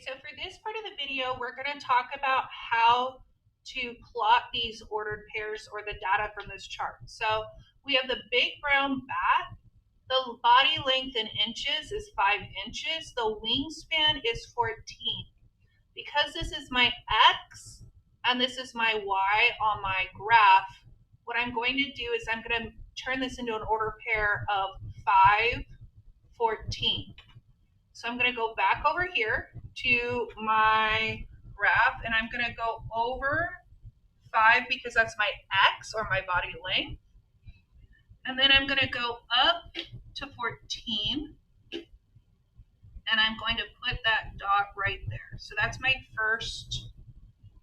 So for this part of the video, we're going to talk about how to plot these ordered pairs or the data from this chart. So we have the big brown bat. The body length in inches is 5 inches. The wingspan is 14. Because this is my X and this is my Y on my graph, what I'm going to do is I'm going to turn this into an ordered pair of 5, 14. So I'm going to go back over here to my graph and I'm going to go over 5 because that's my X or my body length. And then I'm going to go up to 14 and I'm going to put that dot right there. So that's my first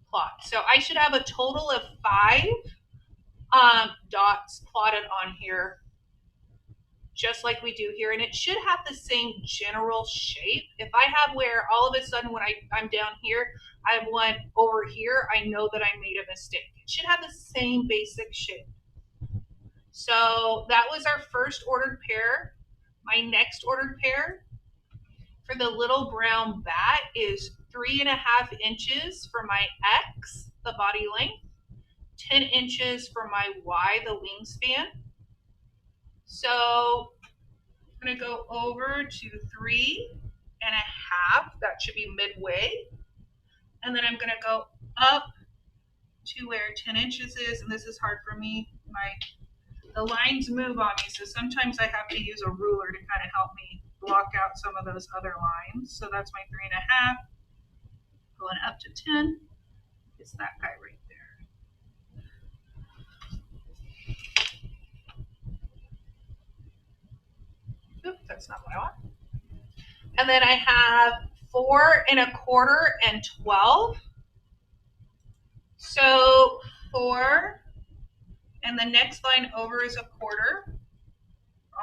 plot. So I should have a total of 5 dots plotted on here, just like we do here, and it should have the same general shape. If I have where all of a sudden when I'm down here, I have one over here, I know that I made a mistake. It should have the same basic shape. So that was our first ordered pair. My next ordered pair for the little brown bat is 3.5 inches for my X, the body length, 10 inches for my Y, the wingspan. So I'm going to go over to 3.5. That should be midway. And then I'm going to go up to where 10 inches is. And this is hard for me. The lines move on me. So sometimes I have to use a ruler to kind of help me block out some of those other lines. So that's my 3.5. Going up to 10. It's that guy right there. Oops, that's not what I want. And then I have 4.25 and 12. So 4, and the next line over is 1/4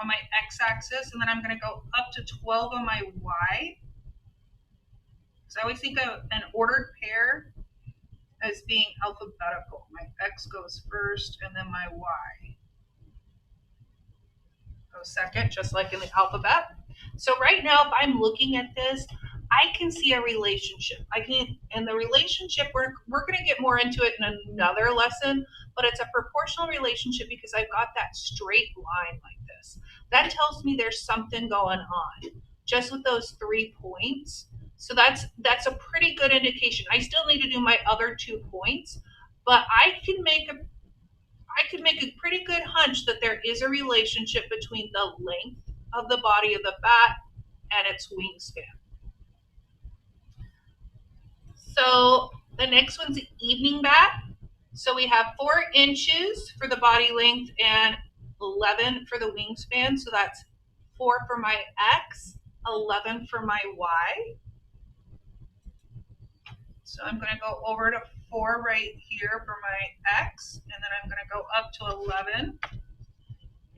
on my x-axis, and then I'm going to go up to 12 on my y. So I always think of an ordered pair as being alphabetical. My x goes first, and then my y goes second, just like in the alphabet. So right now, if I'm looking at this, I can see a relationship. And the relationship, we're going to get more into it in another lesson, but it's a proportional relationship because I've got that straight line like this. That tells me there's something going on just with those 3 points. So that's a pretty good indication. I still need to do my other 2 points, but I could make a pretty good hunch that there is a relationship between the length of the body of the bat and its wingspan. So the next one's the evening bat. So we have 4 inches for the body length and 11 for the wingspan. So that's 4 for my X, 11 for my Y. So I'm going to go over to 4 right here for my X, and then I'm going to go up to 11.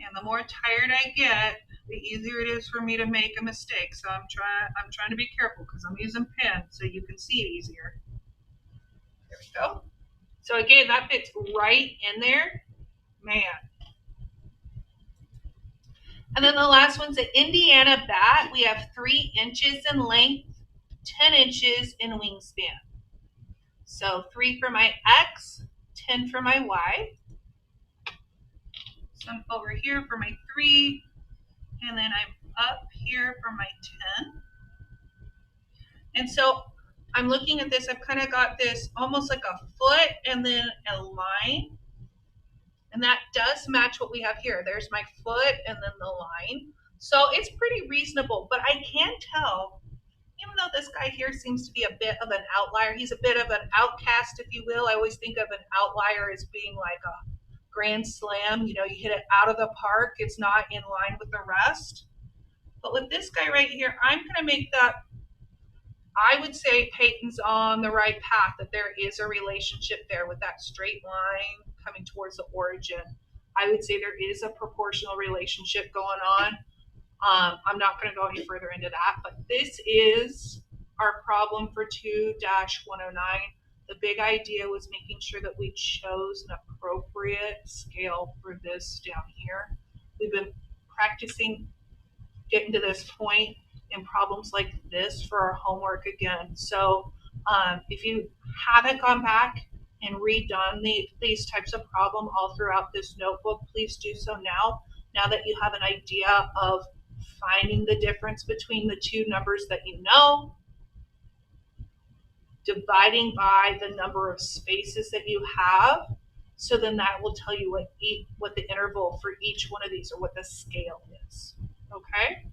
And the more tired I get, the easier it is for me to make a mistake. So I'm trying to be careful because I'm using pen so you can see it easier. There we go. So again, that fits right in there. Man. And then the last one's the Indiana bat. We have 3 inches in length, 10 inches in wingspan. So 3 for my X, 10 for my Y. So I'm over here for my 3, and then I'm up here for my 10. And so I'm looking at this, I've kind of got this almost like a foot and then a line. And that does match what we have here. There's my foot and then the line. So it's pretty reasonable, but I can tell, even though this guy here seems to be a bit of an outlier, he's a bit of an outcast, if you will. I always think of an outlier as being like a grand slam. You hit it out of the park. It's not in line with the rest. But with this guy right here, I'm going to make that, I would say Peyton's on the right path, that there is a relationship there with that straight line coming towards the origin. I would say there is a proportional relationship going on. I'm not going to go any further into that, but this is our problem for 2-109. The big idea was making sure that we chose an appropriate scale for this down here. We've been practicing getting to this point, in problems like this for our homework again. So if you haven't gone back and redone these types of problem all throughout this notebook, please do so now that you have an idea of finding the difference between the two numbers that you know, dividing by the number of spaces that you have. So then that will tell you what the interval for each one of these, or what the scale is. Okay?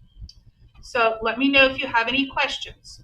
So let me know if you have any questions.